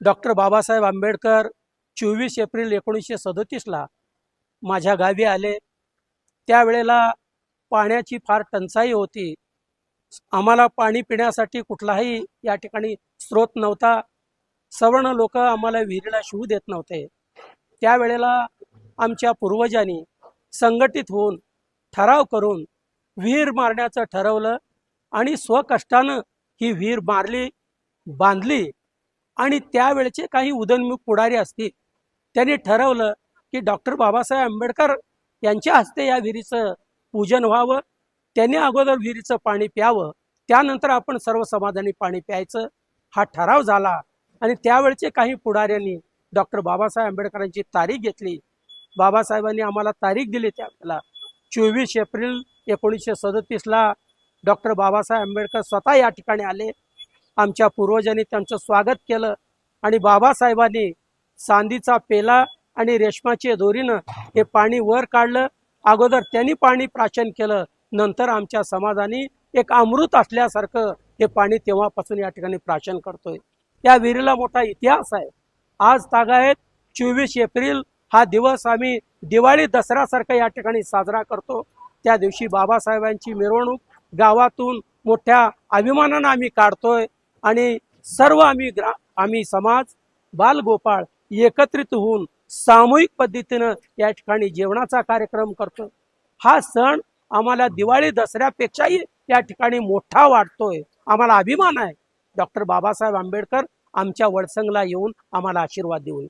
Doctor Babasaheb Ambedkar 24 April 1937ला माझ्या गावी आले। त्यावेळेला पाण्याची फार टंचाई होती। आम्हाला पाणी पिण्यासाठी कुठलाही या ठिकाणी स्रोत नव्हता। सवर्ण लोक आम्हाला विहिरीला शिवू देत नव्हते। त्यावेळेला आमच्या पूर्वजांनी संघटित होऊन ठराव करून विहीर मारण्याचं ठरवलं आणि स्वकष्टानं ही विहीर मारली, बांधली। आणि त्यावेळचे काही उदयनमुख पुढारी असतील, त्यांनी ठरवलं की डॉक्टर बाबासाहेब आंबेडकर यांच्या हस्ते या विहिरीचं पूजन व्हावं, त्यांनी अगोदर विहिरीचं पाणी प्यावं, त्यानंतर आपण सर्व समाजाने पाणी प्यायचं, हा ठराव झाला। आणि त्यावेळचे काही पुढाऱ्यांनी डॉक्टर बाबासाहेब आंबेडकरांची तारीख घेतली। बाबासाहेबांनी आम्हाला तारीख दिली। त्यावेळेला 24 एप्रिल 1937ला डॉक्टर बाबासाहेब आंबेडकर स्वतः या ठिकाणी आले। आमच्या पूर्वजांनी त्यांचं स्वागत केलं आणि बाबासाहेबांनी चांदीचा पेला आणि रेशमाच्या दोरीनं हे पाणी वर काढलं। अगोदर त्यांनी पाणी प्राशन केलं, नंतर आमच्या समाजाने एक अमृत असल्यासारखं हे पाणी तेव्हापासून या ठिकाणी प्राशन करतोय। या विहिरीला मोठा इतिहास आहे। आज तागायत 24 एप्रिल हा दिवस आम्ही दिवाळी दसऱ्यासारखा या ठिकाणी साजरा करतो। त्या दिवशी बाबासाहेबांची मिरवणूक गावातून मोठ्या अभिमानानं आम्ही काढतोय आणि सर्व आम्ही समाज बालगोपाळ एकत्रित होऊन सामूहिक पद्धतीनं या ठिकाणी जेवणाचा कार्यक्रम करतो। हा सण आम्हाला दिवाळी दसऱ्यापेक्षाही या ठिकाणी मोठा वाटतोय। आम्हाला अभिमान आहे, डॉक्टर बाबासाहेब आंबेडकर आमच्या वडसंगला येऊन आम्हाला आशीर्वाद देऊन